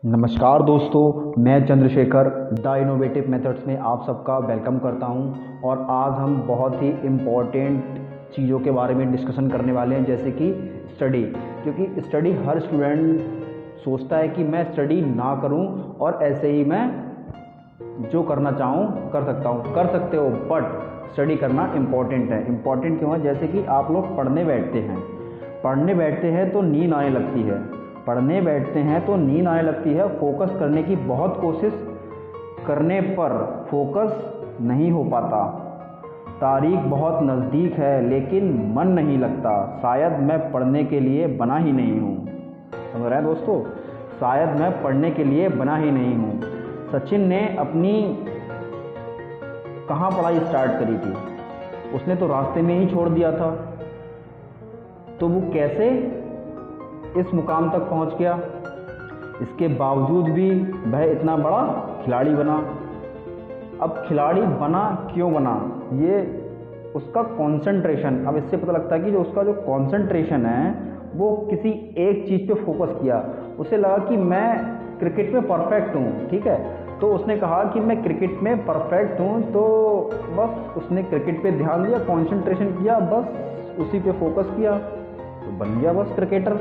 नमस्कार दोस्तों, मैं चंद्रशेखर द इनोवेटिव मेथड्स में आप सबका वेलकम करता हूं। और आज हम बहुत ही इम्पॉर्टेंट चीज़ों के बारे में डिस्कशन करने वाले हैं, जैसे कि स्टडी। क्योंकि स्टडी हर स्टूडेंट सोचता है कि मैं स्टडी ना करूं और ऐसे ही मैं जो करना चाहूं कर सकते हो, बट स्टडी करना इम्पॉर्टेंट है। इम्पॉर्टेंट क्यों है? जैसे कि आप लोग पढ़ने बैठते हैं तो नींद आने लगती है, फोकस करने की बहुत कोशिश करने पर फोकस नहीं हो पाता। तारीख बहुत नज़दीक है लेकिन मन नहीं लगता, शायद मैं पढ़ने के लिए बना ही नहीं हूँ। समझ रहे हैं दोस्तों? शायद मैं पढ़ने के लिए बना ही नहीं हूँ। सचिन ने अपनी कहाँ पढ़ाई स्टार्ट करी थी? उसने तो रास्ते में ही छोड़ दिया था। तो वो कैसे इस मुकाम तक पहुंच गया? इसके बावजूद भी वह इतना बड़ा खिलाड़ी बना। अब खिलाड़ी बना क्यों बना? ये उसका कंसंट्रेशन, अब इससे पता लगता है कि जो उसका जो कंसंट्रेशन है वो किसी एक चीज़ पे फोकस किया। उसे लगा कि मैं क्रिकेट में परफेक्ट हूँ, ठीक है, तो उसने कहा कि मैं क्रिकेट में परफेक्ट हूँ, तो बस उसने क्रिकेट पे ध्यान दिया, कंसंट्रेशन किया, बस उसी पे फोकस किया, तो बन गया बस क्रिकेटर।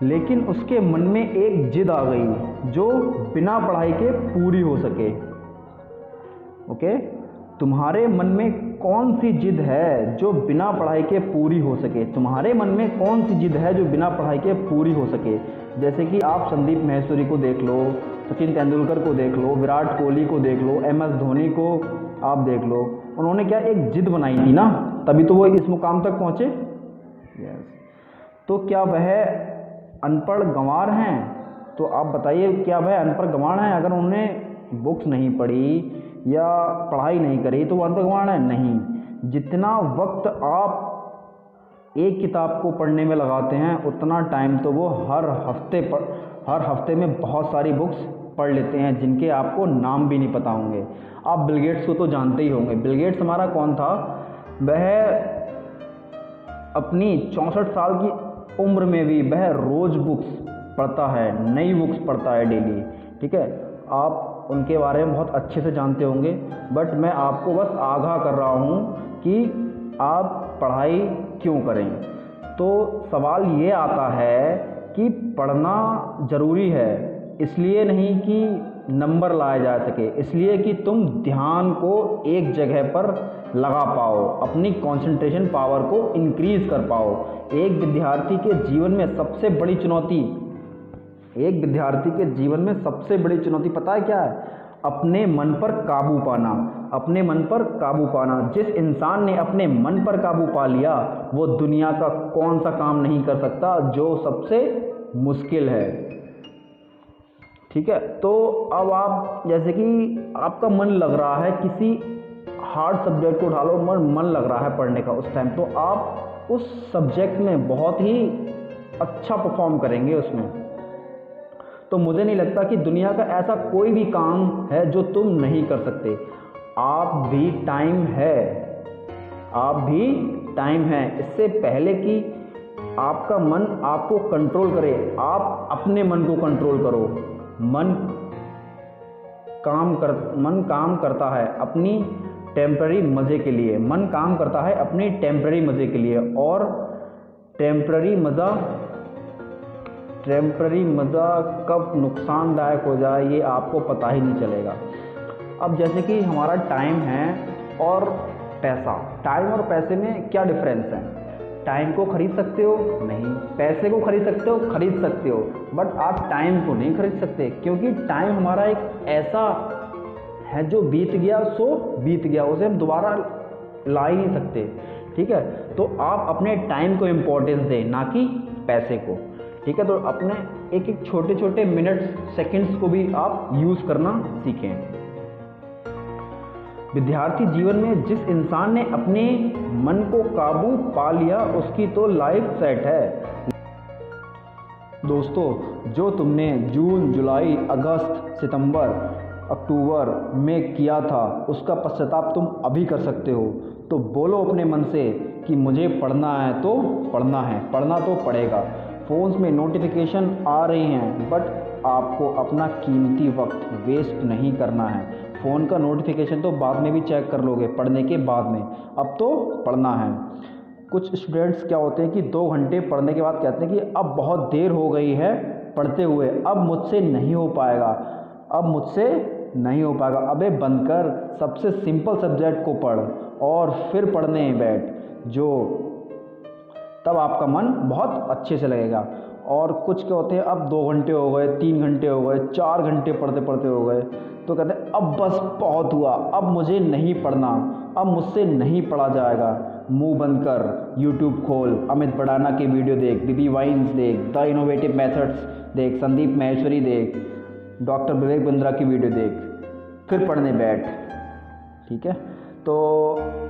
लेकिन उसके मन में एक जिद आ गई जो बिना पढ़ाई के पूरी हो सके। ओके, तुम्हारे मन में कौन सी जिद है जो बिना पढ़ाई के पूरी हो सके? तुम्हारे मन में कौन सी जिद है जो बिना पढ़ाई के पूरी हो सके? जैसे कि आप संदीप महेश्वरी को देख लो, सचिन तेंदुलकर को देख लो, विराट कोहली को देख लो, MS धोनी को आप देख लो। उन्होंने क्या एक जिद बनाई थी ना, तभी तो वो इस मुकाम तक पहुँचे। यस। तो क्या वह अनपढ़ गंवार हैं? तो आप बताइए, क्या वह अनपढ़ गंवार हैं? अगर उन्होंने बुक्स नहीं पढ़ी या पढ़ाई नहीं करी तो वो अनपढ़ गंवार हैं? नहीं। जितना वक्त आप एक किताब को पढ़ने में लगाते हैं उतना टाइम तो वो हर हफ्ते में बहुत सारी बुक्स पढ़ लेते हैं, जिनके आपको नाम भी नहीं पता होंगे। आप बिल गेट्स को तो जानते ही होंगे। बिल गेट्स हमारा कौन था? वह अपनी 64 साल की उम्र में भी वह रोज़ बुक्स पढ़ता है, नई बुक्स पढ़ता है डेली, ठीक है। आप उनके बारे में बहुत अच्छे से जानते होंगे, बट मैं आपको बस आगाह कर रहा हूँ कि आप पढ़ाई क्यों करें। तो सवाल ये आता है कि पढ़ना ज़रूरी है, इसलिए नहीं कि नंबर लाए जा सके, इसलिए कि तुम ध्यान को एक जगह पर लगा पाओ, अपनी कंसंट्रेशन पावर को इंक्रीज कर पाओ। एक विद्यार्थी के जीवन में सबसे बड़ी चुनौती पता है क्या है? अपने मन पर काबू पाना। जिस इंसान ने अपने मन पर काबू पा लिया वो दुनिया का कौन सा काम नहीं कर सकता जो सबसे मुश्किल है, ठीक है। तो अब आप, जैसे कि आपका मन लग रहा है किसी हार्ड सब्जेक्ट को उठा लो, मन लग रहा है पढ़ने का उस टाइम, तो आप उस सब्जेक्ट में बहुत ही अच्छा परफॉर्म करेंगे उसमें। तो मुझे नहीं लगता कि दुनिया का ऐसा कोई भी काम है जो तुम नहीं कर सकते। आप भी टाइम है। इससे पहले कि आपका मन आपको कंट्रोल करे, आप अपने मन को कंट्रोल करो। मन काम करता है अपनी टेम्पररी मज़े के लिए, और टेम्पररी मज़ा कब नुकसानदायक हो जाए ये आपको पता ही नहीं चलेगा। अब जैसे कि हमारा टाइम है और पैसा, टाइम और पैसे में क्या डिफरेंस है? टाइम को खरीद सकते हो? नहीं। पैसे को खरीद सकते हो? खरीद सकते हो, बट आप टाइम को नहीं खरीद सकते, क्योंकि टाइम हमारा एक ऐसा है जो बीत गया सो बीत गया, उसे हम दोबारा ला ही नहीं सकते, ठीक है। तो आप अपने टाइम को इम्पोर्टेंस दें, ना कि पैसे को, ठीक है। तो अपने एक छोटे मिनट्स, सेकंड्स को भी आप यूज़ करना सीखें। विद्यार्थी जीवन में जिस इंसान ने अपने मन को काबू पा लिया उसकी तो लाइफ सेट है। दोस्तों, जो तुमने जून, जुलाई, अगस्त, सितंबर, अक्टूबर में किया था उसका पश्चाताप तुम अभी कर सकते हो। तो बोलो अपने मन से कि मुझे पढ़ना है तो पढ़ना तो पड़ेगा। फ़ोन्स में नोटिफिकेशन आ रही हैं, बट आपको अपना कीमती वक्त वेस्ट नहीं करना है। फ़ोन का नोटिफिकेशन तो बाद में भी चेक कर लोगे, पढ़ने के बाद में, अब तो पढ़ना है। कुछ स्टूडेंट्स क्या होते हैं कि 2 घंटे पढ़ने के बाद कहते हैं कि अब बहुत देर हो गई है पढ़ते हुए, अब मुझसे नहीं हो पाएगा, अब मुझसे नहीं हो पाएगा। अबे बंद कर, सबसे सिंपल सब्जेक्ट को पढ़ और फिर पढ़ने बैठ, जो तब आपका मन बहुत अच्छे से लगेगा। और कुछ क्या होते हैं, अब 2 घंटे हो गए, 3 घंटे हो गए, 4 घंटे पढ़ते पढ़ते हो गए, तो कहते हैं अब बस बहुत हुआ, अब मुझे नहीं पढ़ना, अब मुझसे नहीं पढ़ा जाएगा। मुंह बंद कर, यूट्यूब खोल, अमित बड़ाना की वीडियो देख, बीबी वाइन्स देख, द इनोवेटिव मेथड्स देख, संदीप माहेश्वरी देख, डॉक्टर विवेक बिंद्रा की वीडियो देख, फिर पढ़ने बैठ। ठीक है। तो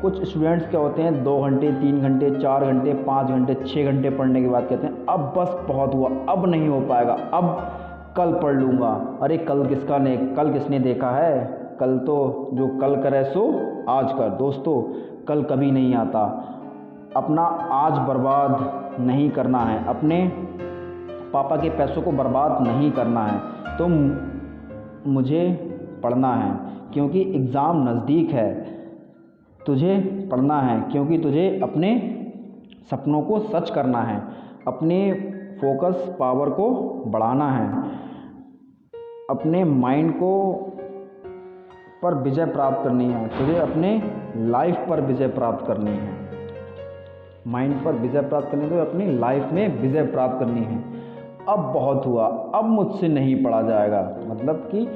कुछ स्टूडेंट्स क्या होते हैं 2 घंटे, 3 घंटे, 4 घंटे, 5 घंटे, 6 घंटे पढ़ने के बाद कहते हैं अब बस बहुत हुआ, अब नहीं हो पाएगा, अब कल पढ़ लूँगा। अरे कल किसने देखा है? कल तो जो कल करे सो आज कर। दोस्तों, कल कभी नहीं आता। अपना आज बर्बाद नहीं करना है, अपने पापा के पैसों को बर्बाद नहीं करना है। तो मुझे पढ़ना है क्योंकि एग्ज़ाम नज़दीक है, तुझे पढ़ना है क्योंकि तुझे अपने सपनों को सच करना है, अपने फोकस पावर को बढ़ाना है, अपने माइंड को पर विजय प्राप्त करनी है, तुझे अपने लाइफ पर विजय प्राप्त करनी है। माइंड पर विजय प्राप्त करनी है, तो अपनी लाइफ में विजय प्राप्त करनी है। अब बहुत हुआ, अब मुझसे नहीं पढ़ा जाएगा, मतलब कि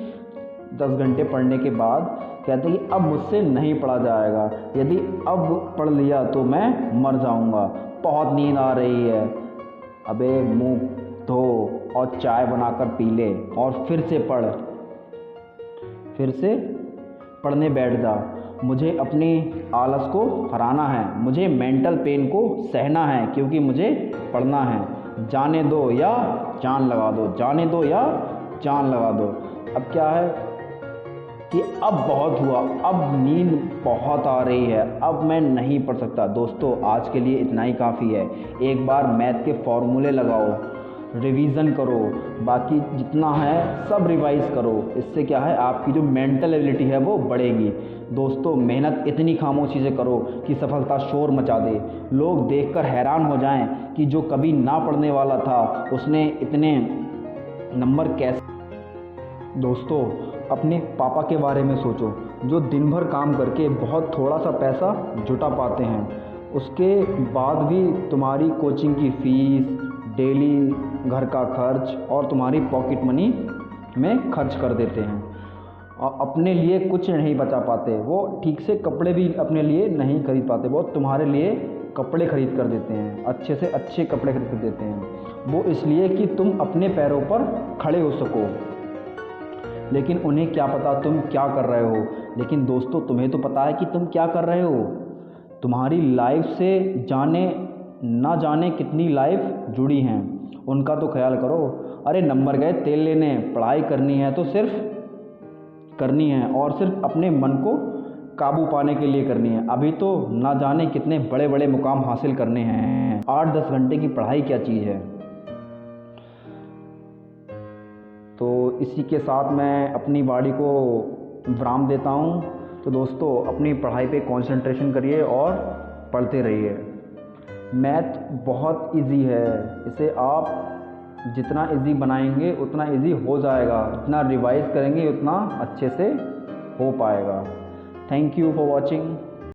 10 घंटे पढ़ने के बाद कहते हैं कि अब मुझसे नहीं पढ़ा जाएगा, यदि अब पढ़ लिया तो मैं मर जाऊंगा, बहुत नींद आ रही है। अबे मुंह धो और चाय बनाकर पी ले और फिर से पढ़, फिर से पढ़ने बैठ जा। मुझे अपनी आलस को हराना है, मुझे मेंटल पेन को सहना है क्योंकि मुझे पढ़ना है। जाने दो या जान लगा दो, जाने दो या जान लगा दो। अब क्या है कि अब बहुत हुआ, अब नींद बहुत आ रही है, अब मैं नहीं पढ़ सकता। दोस्तों, आज के लिए इतना ही काफ़ी है। एक बार मैथ के फॉर्मूले लगाओ, रिवीज़न करो, बाकी जितना है सब रिवाइज़ करो। इससे क्या है, आपकी जो मेंटल एबिलिटी है वो बढ़ेगी। दोस्तों, मेहनत इतनी खामोशी से करो कि सफलता शोर मचा दे, लोग देखकर हैरान हो जाएं कि जो कभी ना पढ़ने वाला था उसने इतने नंबर कैसे। दोस्तों, अपने पापा के बारे में सोचो, जो दिन भर काम करके बहुत थोड़ा सा पैसा जुटा पाते हैं, उसके बाद भी तुम्हारी कोचिंग की फ़ीस, डेली घर का खर्च और तुम्हारी पॉकेट मनी में खर्च कर देते हैं और अपने लिए कुछ नहीं बचा पाते। वो ठीक से कपड़े भी अपने लिए नहीं खरीद पाते, वो तुम्हारे लिए कपड़े खरीद कर देते हैं, अच्छे से अच्छे कपड़े खरीद कर देते हैं। वो इसलिए कि तुम अपने पैरों पर खड़े हो सको, लेकिन उन्हें क्या पता तुम क्या कर रहे हो। लेकिन दोस्तों, तुम्हें तो पता है कि तुम क्या कर रहे हो। तुम्हारी लाइफ से ना जाने कितनी लाइफ जुड़ी हैं, उनका तो ख्याल करो। अरे नंबर गए तेल लेने, पढ़ाई करनी है तो सिर्फ करनी है और सिर्फ अपने मन को काबू पाने के लिए करनी है। अभी तो ना जाने कितने बड़े बड़े मुकाम हासिल करने हैं। 8-10 घंटे की पढ़ाई क्या चीज़ है। तो इसी के साथ मैं अपनी वाणी को विराम देता हूँ। तो दोस्तों, अपनी पढ़ाई पे कंसंट्रेशन करिए और पढ़ते रहिए। मैथ बहुत इजी है, इसे आप जितना इजी बनाएंगे उतना इजी हो जाएगा, जितना रिवाइज करेंगे उतना अच्छे से हो पाएगा। Thank you for watching.